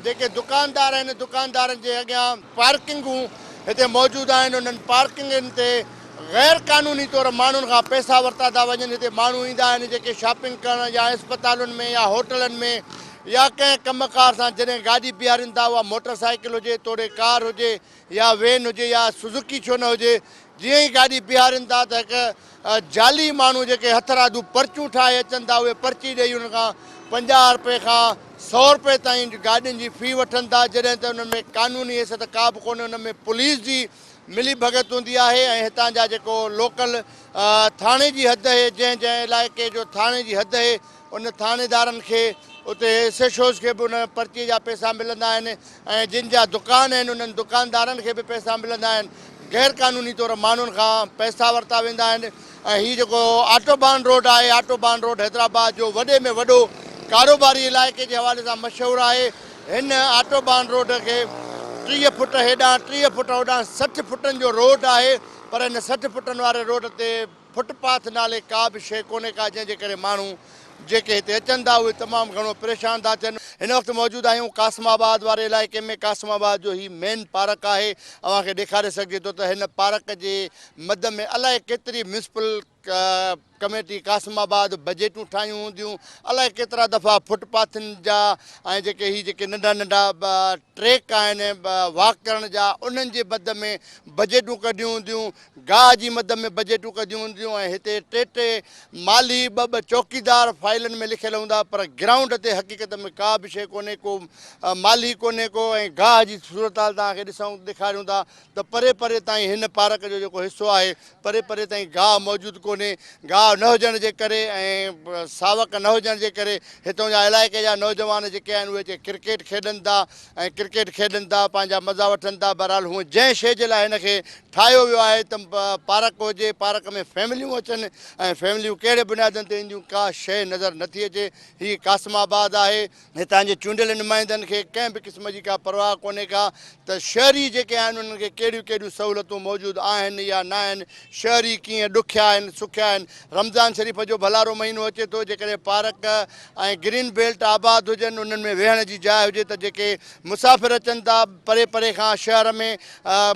जेके दुकानदार आहिनि, दुकानदारनि जे अॻियां पार्किंगूं हिते मौजूदु आहिनि। उन्हनि पार्किंगनि ते गैर क़ानूनी तौरु माण्हुनि खां पैसा वरिता था वञनि। हिते माण्हू ईंदा आहिनि जेके शॉपिंग करण या इस्पतालुनि में या होटलनि में या कंहिं कमकार सां जॾहिं गाॾी बीहारीनि था, उहा मोटरसाइकिल हुजे, तोड़े कार हुजे या वेन हुजे या सुज़ुकी छो न हुजे, जीअं ई गाॾी बीहारीनि था त हिकु जाली माण्हू जेके हथरादू पर्चियूं ठाहे अचनि था, उहे पर्ची ॾेई उन खां 50 रुपए खां 100 रुपए ताईं गाॾियुनि जी फ़ी वठनि था, जॾहिं त उन में क़ानूनी हैसियत का बि कोन्हे। उन में पुलिस जी मिली भगत हूंदी आहे ऐं हितां जा जेको लोकल थाणे जी हद आहे, जंहिं जंहिं इलाइक़े जो थाणे जी हद आहे, उन थाणेदारनि खे उते एसएचओस खे बि उन पर्चीअ जा पैसा मिलंदा आहिनि ऐं जिन जा दुकान आहिनि उन्हनि दुकानदारनि खे बि पैसा मिलंदा आहिनि। गैर क़ानूनी तौरु माण्हुनि खां पैसा वरिता वेंदा आहिनि। ऐं हीअ जेको आटोबान रोड आहे, आटोबान रोड हैदराबाद जो वॾे में वॾो कारोबारी इलाइक़े जे हवाले सां मशहूरु आहे। हिन आटोबान रोड खे 30 फुट हेॾां 30 फुट होॾां 60 फुटनि जो रोड आहे, पर हिन 60 फुटनि वारे रोड ते फुटपाथ नाले का बि शइ कोन्हे का, जंहिंजे करे माण्हू जेके हिते अचनि था उहे तमामु घणो परेशान था थियनि। हिन वक़्तु मौजूदु आहियूं कासमाबाद वारे इलाइक़े में। कासमाबाद जो ही मेन पार्क आहे। अव्हांखे ॾेखारे सघिजे थो त हिन पार्क जे मद में अलाए केतिरी म्यूनिसिपल कमेटी कासमाबाद बजेटूं ठाहियूं हूंदियूं, अलाए केतिरा दफ़ा फुटपाथनि जा ऐं जेके नंढा नंढा ट्रैक आहिनि वॉक करण जा, उन्हनि जे मद में बजेटूं कढियूं हूंदियूं, गाह जी मद में बजेटूं कढियूं हूंदियूं, ऐं हिते टे माली ॿ चौकीदार फाइलनि में लिखियल हूंदा, पर ग्राउंड ते हक़ीक़त में का बि शइ कोन्हे, को माली कोन्हे को, ऐं गाह जी सूरत हाल तव्हांखे ॾेखारियूं था त परे परे ताईं हिन पार्क जो जेको हिसो आहे परे परे ताईं गाह मौजूदु कोन्हे। गाह न हुजण जे करे ऐं सावक न हुजण जे करे हितां जा इलाइक़े जा नौजवान जेके आहिनि उहे क्रिकेट खेॾनि था ऐं क्रिकेट खेॾनि था, पंहिंजा मज़ा वठनि था। बहरहाल हूअं जंहिं शइ जे लाइ हिनखे ठाहियो वियो आहे त पार्क हुजे, पार्क में फैमिलियूं अचनि ऐं फैमिलियूं कहिड़े बुनियादनि ते ईंदियूं का शइ नज़र नथी अचे। हीअ कासमाबाद आहे। हितां जे चूंडियल नुमाइंदनि खे कंहिं बि क़िस्म जी का परवाह कोन्हे का त शहरी जेके आहिनि उन्हनि खे कहिड़ियूं कहिड़ियूं सहूलियतूं मौजूदु आहिनि या न आहिनि, शहरी कीअं ॾुखिया आहिनि सुखिया आहिनि। रमज़ान शरीफ़ जो भलारो महीनो अचे थो, जेकॾहिं पार्क ऐं ग्रीन बेल्ट आबाद हुजनि, उन्हनि में वेहण जी जाइ हुजे त जेके मुसाफ़िर अचनि था परे परे खां शहर में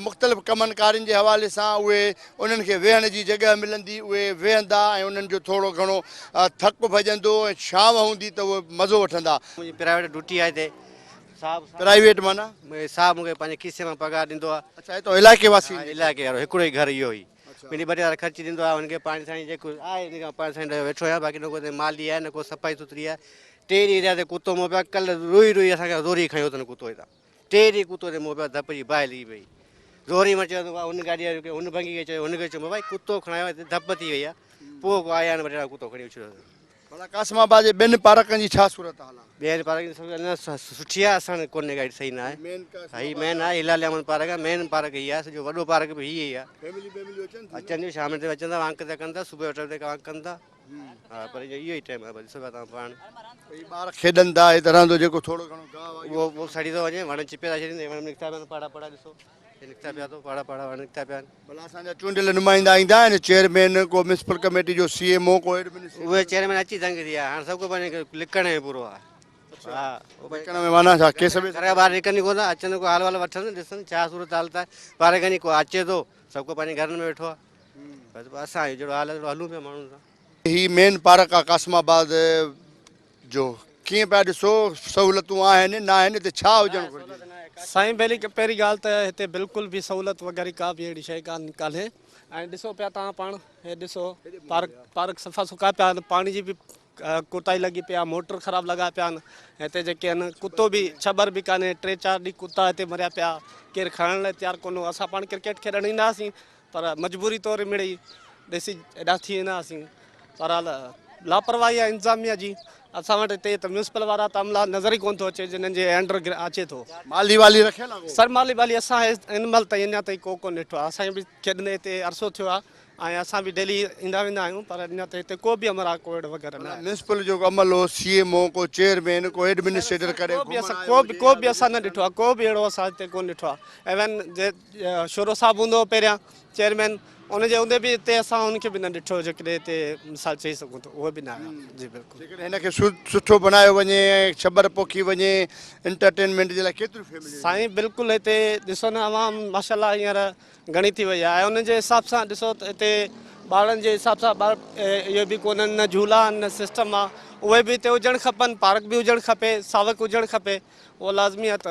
मुख़्तलिफ़ कमनि कारियुनि जे हवाले सां, उहे उन्हनि खे वेहण जी जॻह मिलंदी, उहे वेहंदा ऐं उन्हनि जो थोरो घणो थकु भॼंदो ऐं छांव हूंदी त उहे मज़ो वठंदा। मुंहिंजी प्राइवेट ड्यूटी आहे हिते। प्राइवेट माना साहब मूंखे पंहिंजे खीसे मां पघार ॾींदो आहे। अच्छा, हितां इलाइक़े वासी इलाइक़े वारो हिकिड़ो ई घर इहो ई ॿिनी ॿ हज़ार ख़र्च ॾींदो आहे हुनखे। पाणी साईं जेको आहे हिन खां पाणी साईं वेठो आहियां, बाक़ी न को माली आहे न को सफ़ाई सुथरी आहे। 3 ॾींहं थिया कुतो मोह पिया, कल्ह रोई रोई असांखे ज़ोरी खयो अथनि कुतो हितां। 3 ॾींहं कुतो ते मोह पिया, धप जी बाहि लॻी पई, ज़ोरी में चयो हुन गाॾी हुन भंगी खे चयो, हुनखे चयो भाई कुतो खणायो हिते, धप थी वई आहे। पोइ आया आहिनि वॾा कुतो खणी उछलियो। भला कासमाबाद जे ॿिनि पार्कनि जी छा सूरत हाल आहे? ॿियनि पार्क जी अञा सुठी आहे, असां कोन्हे गाॾी सही न आहे। हीअ मेन आहे हिलाल अहमद पार्क आहे, मेन पार्क हीअ आहे, सॼो वॾो पार्क बि हीअ ई आहे। अचनि थियूं शाम ते अचनि था, वांक ते कनि था, सुबुह जो 8 बजे वांक कनि था। हा, पर इहो ई टाइम आहे, ॾिसो पिया तव्हां पाण ॿार खेॾनि था हिते रहंदो जेको थोरो घणो गाह उहो सड़ी थो वञे, वण चिपे था छॾीनि, वण निकिता पिया आहिनि, पाड़ा पाड़ा ॾिसो निकिता पिया थो, पाड़ा पाड़ा वण निकिता पिया आहिनि। भला असांजा चूंडियल नुमाइंदा ईंदा आहिनि, चेयरमैन को म्यूनिसिपल कमेटी जो CMO को एडमिनिस्ट्रेटर, उहे चेयरमैन अची तंग थी विया, हाणे सभु को पंहिंजे लिकण में पूरो आहे। हा, लिकण में माना छा केस में घर ॿाहिरि निकिरनि कोन था, अचनि को हाल वाल वठनि ॾिसनि छा सूरत हालत आहे। पार्क में को अचे थो, सभु को पंहिंजे घरनि में वेठो आहे। बसि असां जहिड़ो हाल आहे हलूं पिया माण्हुनि सां। ही मेन पार्क आहे कासमाबाद जो, कीअं पिया ॾिसो सहूलियतूं आहिनि न आहिनि, हिते छा हुजणु घुरिजे? साईं पहिरीं ॻाल्हि त हिते बिल्कुलु बि सहूलियत वग़ैरह का बि अहिड़ी शइ कान कान्हे। ऐं ॾिसो पिया तव्हां पाण, हे ॾिसो पार्क सफ़ा सुका पिया आहिनि, पाणी जी बि कोताही लॻी पिया, मोटर ख़राबु लॻा पिया आहिनि। हिते जेके आहिनि कुतो बि छबर बि कान्हे, 3-4 ॾींहं कुता हिते मरिया पिया, केरु खणण लाइ तयारु कोन हो। असां पाण क्रिकेट खेॾणु ईंदा हुआसीं, पर मजबूरी तौरु मिड़ई ॾिसी एॾा थी वेंदा हुआसीं। पर लापरवाही आहे इंतिज़ामिया जी। असां वटि हिते त म्यूनिसिपल वारा त अमला नज़र ई कोन थो अचे, जिन्हनि जे अंडर अचे थो। माली वाली रखियल आहे? सर माली वाली असां हिन महिल ताईं अञा ताईं को कोन ॾिठो आहे। असांखे बि खेॾंदे हिते अरसो थियो आहे ऐं असां बि डेली ईंदा वेंदा आहियूं, पर अञा त हिते को बि अमरा कोड वग़ैरह न आहे। म्यूनिसिपल जो अमल हो, CMO को चेयरमैन को एडमिनिस्ट्रेटर करे को बि असां न ॾिठो आहे, को बि अहिड़ो असां हिते कोन ॾिठो आहे। इवन जे शोरो साहिबु हूंदो पहिरियां चेयरमैन, उनजे हूंदे बि हिते असां उनखे बि न ॾिठो, जेकॾहिं हिते मिसाल चई सघूं त उहो बि न आहियो। जी बिल्कुलु, हिनखे सुठो बनायो वञे, छबर पोखी वञे, एंटरटेनमेंट जे लाइ केतिरियूं फैमिली साईं बिल्कुलु हिते ॾिसो न अवाम माशाल्लाह हींअर घणी थी वई आहे। ऐं उनजे हिसाब सां ॾिसो त हिते ॿारनि जे हिसाब सां ॿार इहे बि कोन्हनि, न झूला आहिनि न सिस्टम आहे, उहे बि हिते हुजणु खपनि। पार्क बि हुजणु खपे, सावक हुजणु खपे, उहो लाज़मी आहे। त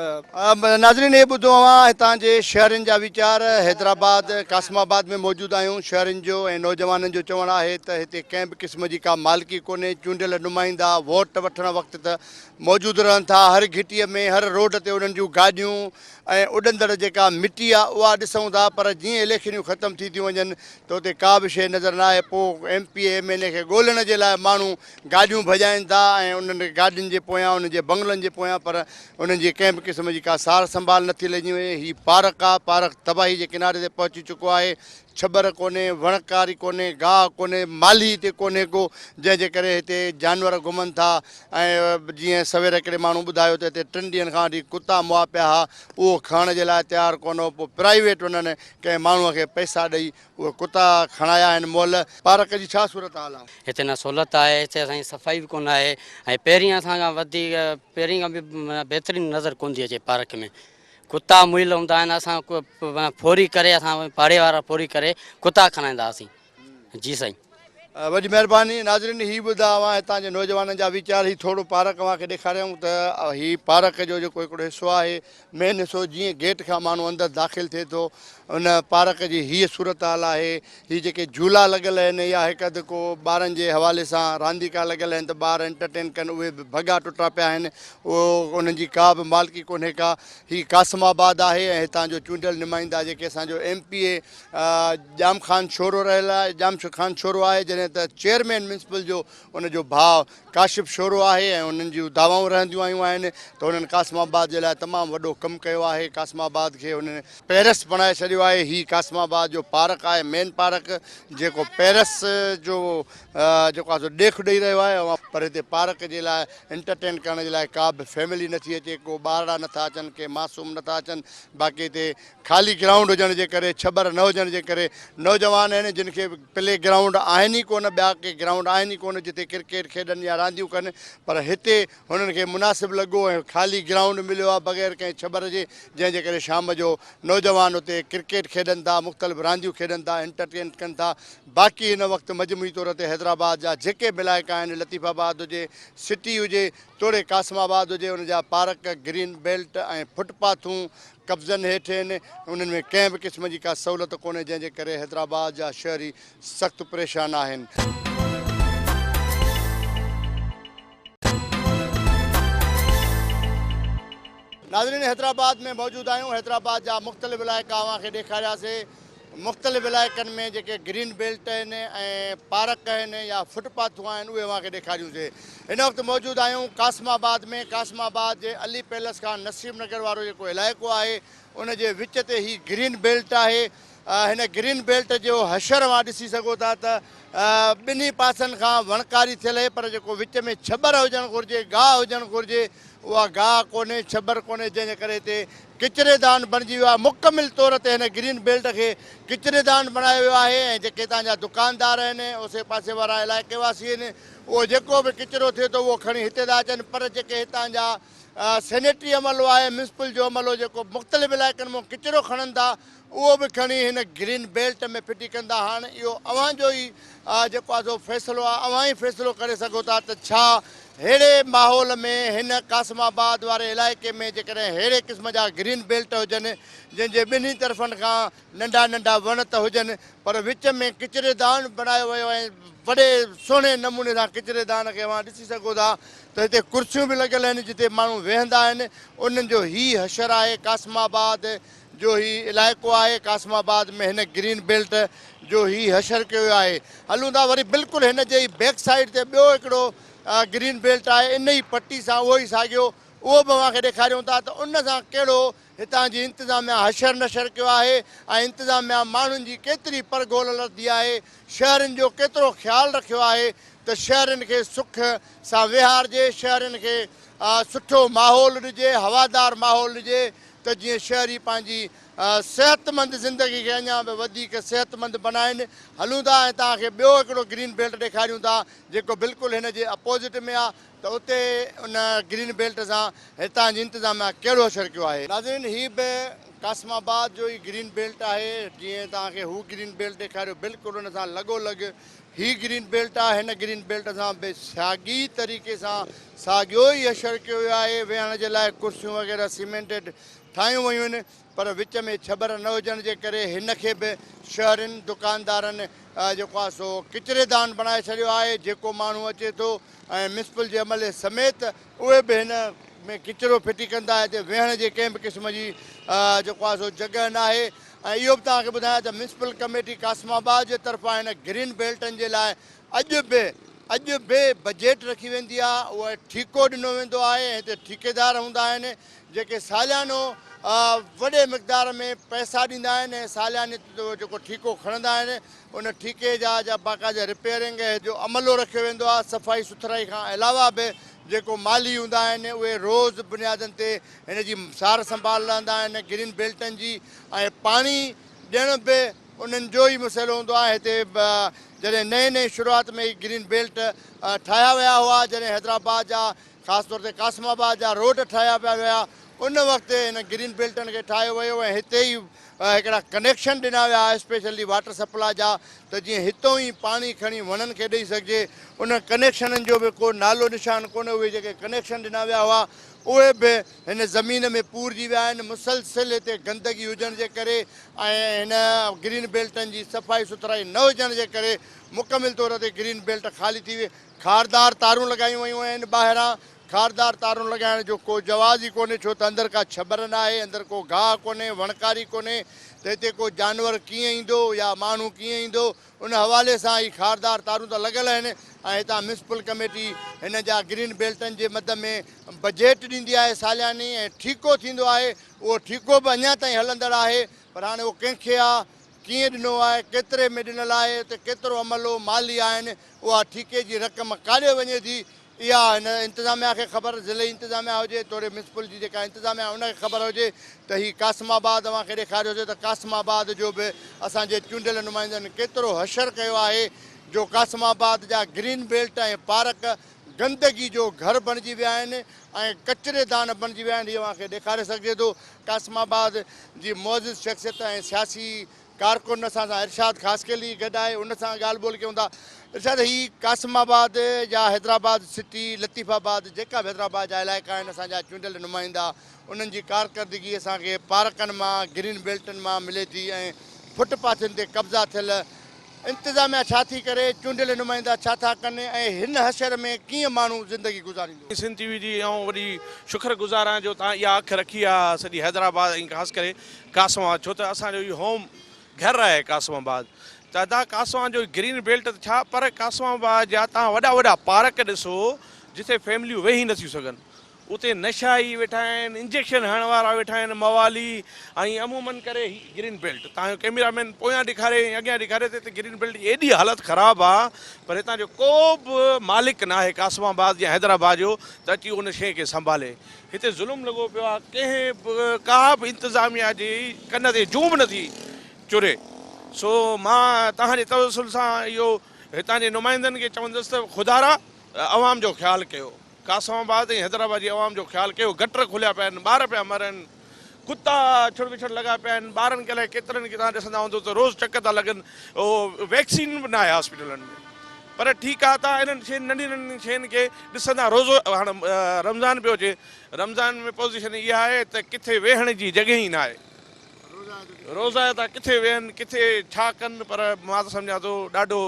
नाज़रीन ये ॿुधो अवां हितां जे शहरनि जा वीचार। हैदराबाद कासमाबाद में मौजूदु आहियूं। शहरनि जो ऐं नौजवाननि जो चवणु आहे त हिते कंहिं बि क़िस्म जी का मालिकी कोन्हे। चूंडियल नुमाइंदा वोट वठण वक़्तु त मौजूदु रहनि था, हर घिटीअ में हर रोड ते उन्हनि जूं गाॾियूं ऐं उॾंदड़ जेका मिटी आहे उहा ॾिसूं था, पर जीअं इलेक्शनियूं ख़तमु थी थियूं वञनि त उते का बि शइ नज़र न आहे। पोइ MP MLA खे ॻोल्हण जे लाइ माण्हू गाॾियूं भॼाइनि था ऐं उन्हनि गाॾियुनि जे पोयां उन्हनि जे बंगलनि जे पोयां, पर उन्हनि जी कंहिं बि क़िस्म जी का सार संभाल नथी लॻी वञे। हीअ पार्क आहे, पार्क तबाही जे किनारे ते पहुची चुको आहे। छबर कोन्हे, वणकारी कोन्हे, गाह कोन्हे, माली हिते कोन्हे को, जंहिंजे करे हिते जानवर घुमनि था। ऐं जीअं सवेर हिकिड़े माण्हू ॿुधायो त हिते 3 ॾींहंनि खां वठी कुता मुआ पिया हुआ, उहो खणण जे लाइ तयारु कोन हो। पोइ प्राइवेट उन्हनि कंहिं माण्हूअ खे पैसा ॾेई उहे कुता खणाया आहिनि मुअल। पार्क जी छा सूरत हाल आहे? हिते न सहूलियत आहे, हिते असांजी सफ़ाई बि कोन आहे ऐं पहिरीं असांखां वधीक पहिरीं खां बि बहितरीनु नज़र कोन थी अचे पार्क में। कुता मुइल हूंदा आहिनि, असां फोरी करे, असां पाड़े वारा फोरी करे कुता खणाईंदा हुआसीं। जी साईं, वॾी महिरबानी। नाज़रीन, ही ॿुधा हुआ हितां जे नौजवाननि जा वीचार। ही थोरो पार्क तव्हांखे ॾेखारियूं त ही पार्क जो जेको हिकिड़ो हिसो आहे, मेन हिसो, जीअं गेट खां माण्हू अंदरि दाख़िल थिए थो, उन पार्क जी हीअ सूरत हाल आहे। हीअ जेके झूला लॻल आहिनि या हिकु अधु को ॿारनि जे हवाले सां रांदीका लॻल आहिनि त ॿार एंटरटेन कनि, उहे बि भॻा टुटा पिया आहिनि। उहो उन्हनि जी का बि मालिकी कोन्हे का। ही कासिमाबाद आहे ऐं हितां जो चूंडियल नुमाइंदा जेके असांजो MPA जाम ख़ान छोरो रहियल आहे, जाम ख़ान छोरो आहे, जॾहिं त चेयरमैन म्यूनिसिपल जो उनजो भाउ काशिफ छोरो आहे ऐं उन्हनि जूं दावाऊं रहंदियूं आयूं आहिनि त उन्हनि कासिमाबाद जे लाइ तमामु वॾो कमु कयो आहे। कासिमाबाद खे उन्हनि पेरिस बणाए छॾियो आहे। ही कासिमाबाद जो पार्क आहे, मेन पार्क, जेको पेरिस जो जेको आहे सो ॾेख ॾेई रहियो आहे। पर हिते पार्क जे लाइ एंटरटेन करण जे लाइ का बि फैमिली नथी अचे, को ॿारड़ा नथा अचनि, के मासूम नथा अचनि। बाक़ी हिते ख़ाली ग्राउंड हुजण जे करे, छबर न हुजण जे करे नौजवान आहिनि जिन खे प्ले ग्राउंड आहिनि ई कोन, ॿिया के ग्राउंड आहिनि ई कोन जिते क्रिकेट खेॾनि या रांदियूं कनि। पर हिते हुननि खे मुनासिबु लॻो ऐं ख़ाली ग्राउंड मिलियो आहे बग़ैर कंहिं छबर जे, जंहिंजे करे शाम जो नौजवान उते क्रिकेट खेॾनि था, मुख़्तलिफ़ रांदियूं खेॾनि था, एंटरटेन कनि था। बाक़ी हिन वक़्तु मजमूई तौर ते हैदराबाद जा जेके बि इलाइक़ा आहिनि, लतीफ़ाबाद हुजे, सिटी हुजे, तोड़े कासिमाबाद हुजे, उन जा पार्क, ग्रीन बेल्ट ऐं फुटपाथूं कब्ज़नि हेठि आहिनि। उन्हनि में कंहिं बि क़िस्म जी का सहूलियत कोन्हे, जंहिंजे करे हैदराबाद जा शहरी सख़्तु परेशान आहिनि। नाज़रीन, हैदराबाद में मौजूदु आहियूं। हैदराबाद जा मुख़्तलिफ़ इलाइक़ा अव्हांखे ॾेखारियासीं। मुख़्तलिफ़ इलाइक़नि में जेके ग्रीन बेल्ट आहिनि ऐं पार्क आहिनि या फुटपाथूं आहिनि, उहे अव्हांखे ॾेखारियूंसीं। हिन वक़्तु मौजूदु आहियूं कासिमाबाद में। कासिमाबाद जे अली पैलेस खां नसीब नगर वारो जेको इलाइक़ो आहे, उन जे विच ते ही ग्रीन बेल्ट आहे। हिन ग्रीन बेल्ट जो हशर मां ॾिसी सघो था त ॿिन्ही पासनि खां वणकारी थियल आहे, पर जेको विच में छबर हुजणु घुरिजे, गाह हुजणु घुरिजे, उहा गाह कोन्हे, छबर कोन्हे, जंहिंजे करे हिते किचरेदान बणिजी वियो आहे। मुकमिल तौर ते हिन ग्रीन बेल्ट खे किचरेदान बणायो वियो आहे। ऐं जेके हितां जा दुकानदार आहिनि, ओसे पासे वारा इलाइक़े वासी आहिनि, उहो जेको बि किचिरो थिए थो उहो खणी हिते था अचनि। पर जेके हितां जा सैनिटरी अमलो आहे, म्यूनिसिपल जो अमलो, जेको मुख़्तलिफ़ इलाइक़नि मां किचिरो खणनि था, उहो बि खणी हिन ग्रीन बेल्ट में फिटी कंदा। हाणे इहो अव्हांजो ई जेको आहे सो फ़ैसिलो आहे। अव्हां ई फ़ैसिलो करे सघो था त छा अहिड़े माहौल में हिन कासिमाबाद वारे इलाइक़े में जेकॾहिं अहिड़े क़िस्म जा ग्रीन बेल्ट हुजनि, जंहिंजे ॿिन्ही तरफ़नि खां नंढा नंढा वण त हुजनि, पर विच में किचरेदान बणायो वियो आहे। वॾे सुहिणे नमूने सां किचरेदान खे अव्हां ॾिसी सघो था त हिते कुर्सियूं बि लॻियल आहिनि जिते माण्हू वेहंदा आहिनि। उन्हनि जो ही हशर आहे। कासिमाबाद जो ही इलाइक़ो आहे, कासिमाबाद में हिन ग्रीन बेल्ट जो ही हशर कयो आहे। हलूं था वरी बिल्कुलु हिन जे ई बैक साइड ते ॿियो हिकिड़ो ग्रीन बेल्ट आहे। इन ई पटी सां उहो ई साॻियो, उहो बि अव्हांखे ॾेखारियूं था त उन सां कहिड़ो हितां जी इंतिज़ामिया हशर नशर कयो आहे ऐं इंतिज़ामिया माण्हुनि जी केतिरी परगोल लथी आहे, शहरनि जो केतिरो ख़्यालु रखियो आहे त शहरनि खे सुख सां विहारिजे, शहरनि खे सुठो माहौल ॾिजे, हवादार माहौल ॾिजे, त जीअं शहरी पंहिंजी सेहतमंद ज़िंदगी खे अञा बि वधीक सेहतमंद बनाइनि। हलूं था ऐं तव्हांखे ॿियो हिकिड़ो ग्रीन बेल्ट ॾेखारियूं था जेको बिल्कुलु हिन जे अपोज़िट में आहे, त उते उन ग्रीन बेल्ट सां हितां जी इंतिज़ामिया कहिड़ो असरु कयो आहे। नाज़रीन, हीअ बि कासिमाबाद जो ई ग्रीन बेल्ट आहे। जीअं तव्हांखे हू ग्रीन बेल्ट ॾेखारियो, बिल्कुलु हुन सां लॻोलॻि ही ग्रीन बेल्ट आहे। हिन ग्रीन बेल्ट सां बि साॻी तरीक़े सां साॻियो ई असरु कयो वियो आहे। वेहण जे लाइ कुर्सियूं वग़ैरह सीमेंटेड ठाहियूं वयूं आहिनि, पर विच में छबर न हुजण जे करे हिन खे बि शहरनि दुकानदारनि जेको आहे सो किचरेदान बणाए छॾियो आहे। जेको माण्हू अचे थो ऐं म्यूनिसिपल जे अमले समेत उहे बि हिन में किचिरो फिटी कंदा। हिते वेहण जे कंहिं बि क़िस्म जी जेको आहे सो जॻह न आहे। ऐं इहो बि तव्हांखे ॿुधायां त म्यूनिसिपल कमेटी कासिमाबाद जे तरफ़ां हिन ग्रीन बेल्टनि जे लाइ अॼु बि अॼु बे बजट रखी वेंदी आहे, उहा ठीको ॾिनो वेंदो आहे। हिते ठेकेदार हूंदा आहिनि जेके सालियानो वॾे मिक़दार में पैसा ॾींदा आहिनि ऐं सालियाने जेको ठीको खणंदा आहिनि उन ठीके जा बाक़ाइदा रिपेयरिंग जो अमलो रखियो वेंदो आहे। सफ़ाई सुथराई खां अलावा बि जेको माली हूंदा आहिनि उहे रोज़ बुनियादनि ते हिन जी सार संभाल रहंदा आहिनि ग्रीन बेल्टनि जी। ऐं पाणी ॾियण बि उन्हनि जो ई मसइलो हूंदो आहे। हिते जॾहिं नई शुरूआत में ग्रीन बेल्ट ठाहिया विया हुआ, जॾहिं हैदराबाद जा ख़ासि तौर ते कासमाबाद जा रोड ठाहिया पिया विया, उन वक़्तु हिन ग्रीन बेल्टनि खे ठाहियो वियो ऐं हिते ई हिकिड़ा कनेक्शन ॾिना विया स्पेशली वाटर सप्लाई जा, त जीअं हितां ई पाणी खणी वणनि खे ॾेई सघिजे। उन कनेक्शननि जो बि को नालो निशान कोन्हे। उहे जेके कनेक्शन ॾिना विया हुआ उहे बि हिन ज़मीन में पूरजी विया आहिनि मुसलसिल हिते गंदगी हुजण जे करे ऐं हिन ग्रीन बेल्टनि जी सफ़ाई सुथराई न हुजण जे करे मुकमिल तौर ते ग्रीन बेल्ट ख़ाली थी वई। खारदार तारूं लॻायूं वयूं आहिनि ॿाहिरां। खारदार तारूं लॻाइण जो को जवाज़ ई कोन्हे, छो त अंदरि का छबर न आहे, अंदरि को गाह कोन्हे, वणकारी कोन्हे, त हिते को जानवर कीअं ईंदो या माण्हू कीअं ईंदो, उन हवाले सां ई खारदार तारूं त लॻल आहिनि। ऐं हितां म्यूनिसिपल कमेटी हिन जा ग्रीन बेल्टनि जे मद में बजट ॾींदी आहे सालियानी ऐं ठीको थींदो आहे। उहो ठीको बि अञा ताईं हलंदड़ आहे, पर हाणे उहो कंहिंखे आहे, कीअं ॾिनो आहे, केतिरे में ॾिनल आहे, त केतिरो अमलो माली आहिनि, उहा ठीके जी रक़म काॾे वञे थी, इहा हिन इंतिज़ामिया खे ख़बर, ज़िले इंतिज़ामिया हुजे, तोड़े म्यूनिसिपल जी जेका इंतिज़ामिया उनखे ख़बर हुजे त हीउ कासमाबाद तव्हांखे ॾेखारियोसीं त कासमाबाद जो बि असांजे चूंडियल नुमाइंदनि केतिरो हशर कयो आहे, जो कासमाबाद जा ग्रीन बेल्ट ऐं पार्क गंदगी जो घर बणिजी विया आहिनि ऐं कचरेदान बणिजी विया आहिनि। इहो तव्हांखे ॾेखारे सघिजे थो। कासमाबाद जी मौज़ूद शख़्सियत ऐं सियासी कारकुन असां सां इरशाद ख़ासकेली गॾु आहे, उन सां ॻाल्हि ॿोल कयूं था। इरशाद, हीअ कासमाबाद या हैदराबाद सिटी, लतीफ़ाबाद, जेका बि हैदराबाद जा इलाइक़ा आहिनि असांजा चूंडियल नुमाइंदा, उन्हनि जी कारकर्दगी असांखे पार्कनि मां ग्रीन बेल्टनि मां मिले थी ऐं फुटपाथनि ते कब्ज़ा थियल। इंतिज़ामिया छा थी करे, चूंडियल नुमाइंदा छा था कनि ऐं हिन हशर में कीअं माण्हू ज़िंदगी गुज़ारींदो? सिंध टीवी जी ऐं वॾी शुक्रगुज़ार आहियां जो तव्हां इहा अखि रखी आहे सॼी हैदराबाद ऐं ख़ासि करे कासमाबाद, छो त असांजो इहो होम घर आहे कासमाबाद। त तव्हां कासमाबाद जो ग्रीन बेल्ट त छा, पर कासमाबाद जा तव्हां वॾा वॾा पार्क ॾिसो जिते फैमिलियूं वेही नथियूं सघनि, उते नशाई वेठा आहिनि, इंजेक्शन हणण वारा वेठा आहिनि, मवाली ऐं अमूमन करे ग्रीन बेल्ट। तव्हांजो कैमरामैन पोयां ॾेखारे अॻियां ॾेखारे त हिते ग्रीन बेल्ट जी एॾी हालत ख़राबु आहे, पर हितां जो को बि मालिक न आहे कासमाबाद या हैदराबाद जो त अची उन शइ खे संभाले। हिते ज़ुल्म लॻो पियो आहे, कंहिं बि का बि इंतिज़ामिया जी कन ते जूं बि नथी चुरे। सो मां तव्हांजे तवसुल सां इहो हितां जे नुमाइंदनि खे चवंदुसि त ख़ुदारा अवाम जो ख़्यालु कयो, कासमाबाद ऐं हैदराबाद जी अवाम जो ख़्यालु कयो। गटर खुलिया पिया आहिनि, ॿार पिया मरनि, कुता छुड़ विछड़ लॻा पिया आहिनि, ॿारनि खे अलाए केतिरनि खे तव्हां ॾिसंदा हूंदो त रोज़ चक था लॻनि, उहो वैक्सीन बि न आहे हॉस्पिटलनि में। पर ठीकु आहे, तव्हां इन्हनि शयुनि नंढी नंढी शयुनि खे ॾिसंदा। रोज़ो हाणे रमज़ान पियो अचे, रमज़ान में पोज़ीशन इहा आहे त किथे वेहण जी जॻह ई न आहे। रोज़ा था किथे वेहनि, किथे छा कनि, पर मां त सम्झां थो ॾाढो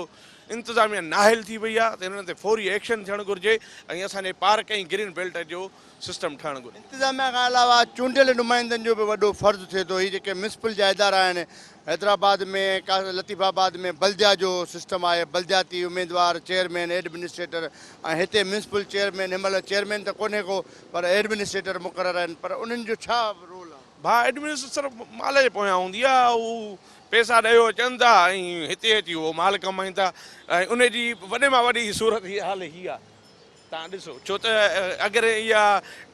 इंतिज़ामिया नाहिल थी वई आहे। त हिननि ते फौरी एक्शन थियणु घुरिजे ऐं असांजे पार्क ऐं ग्रीन बेल्ट जो सिस्टम ठहणु घुरिजे। इंतिज़ामिया खां अलावा चूंडियल नुमाइंदनि जो बि वॾो फ़र्ज़ु थिए थो। हीअ जेके म्यूनिसिपल जा इदारा आहिनि, हैदराबाद में लतीफ़ाबाद में बल्दिया जो सिस्टम आहे, बल्दियाती उम्मीदवार, चेयरमैन, एडमिनिस्ट्रेटर, ऐं हिते म्यूनिसिपल चेयरमैन, हिन महिल चेयरमैन त कोन्हे को, पर एडमिनिस्ट्रेटर मुक़ररु आहिनि। पर उन्हनि जो छा रोल आहे? भाउ, एडमिनिस्ट्रेटर माल जे पोयां हूंदी आहे, उहो पैसा ॾियो अचनि था ऐं हिते अची उहो माल कमाइनि था। ऐं उनजी वॾे मां वॾी सूरत हीअ हाल हीअ आहे, तव्हां ॾिसो। छो त अगरि इहा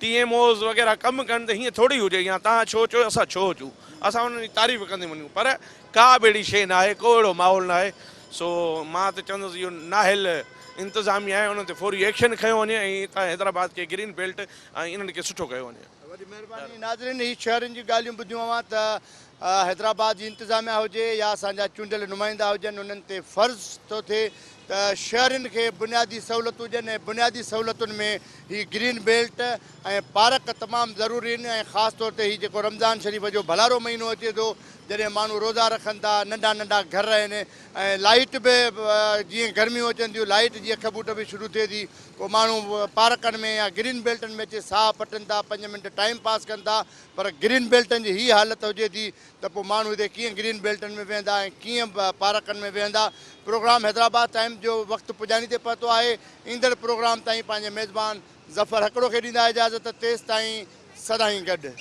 TMOs वग़ैरह कमु कनि त हीअं थोरी हुजे, या तव्हां छो चयो असां छो अचूं, असां उन्हनि जी तारीफ़ कंदे वञूं, पर का बि अहिड़ी शइ न आहे, को अहिड़ो माहौल न आहे। सो मां त चवंदुसि इहो नाहिल इंतिज़ामिया आहे, उन्हनि ते फौरी एक्शन खयो वञे ऐं हितां हैदराबाद खे ग्रीन बेल्ट ऐं इन्हनि खे सुठो कयो वञे। वॾी महिरबानी। नाज़रीन, हीअ शहरनि जी ॻाल्हियूं ॿुधियूं अवां त हैदराबाद जी इंतिज़ामिया हुजे या असांजा चूंडियल नुमाइंदा हुजनि, उन्हनि ते फ़र्ज़ु थो थिए त शहरनि खे बुनियादी सहूलियतूं ॾियनि ऐं बुनियादी सहूलियतुनि में हीअ ग्रीन बेल्ट ऐं पार्क तमामु ज़रूरी आहिनि। ऐं ख़ासि तौर ते हीअ जेको रमज़ान शरीफ़ जो भलारो महीनो अचे थो, जॾहिं माण्हू रोज़ा रखनि था, नंढा नंढा घर आहिनि ऐं लाइट बि जीअं गर्मियूं अचनि थियूं लाइट जी अख बूट बि शुरू थिए थी, पोइ माण्हू पार्कनि में या ग्रीन बेल्टनि में अची साह पटनि था, 5 मिंट टाइम पास कनि था। पर ग्रीन बेल्टनि जी हीअ हालत हुजे थी त पोइ माण्हू हिते कीअं ग्रीन बेल्टनि में वेहंदा ऐं कीअं पार्कनि में वेहंदा। प्रोग्राम हैदराबाद टाइम जो वक़्तु पुॼाणी ते पहुतो आहे। ईंदड़ प्रोग्राम ताईं पंहिंजे मेज़बान ज़फ़र हकड़ो खे ॾींदा इजाज़त। तेसि ताईं सदाईं गॾु।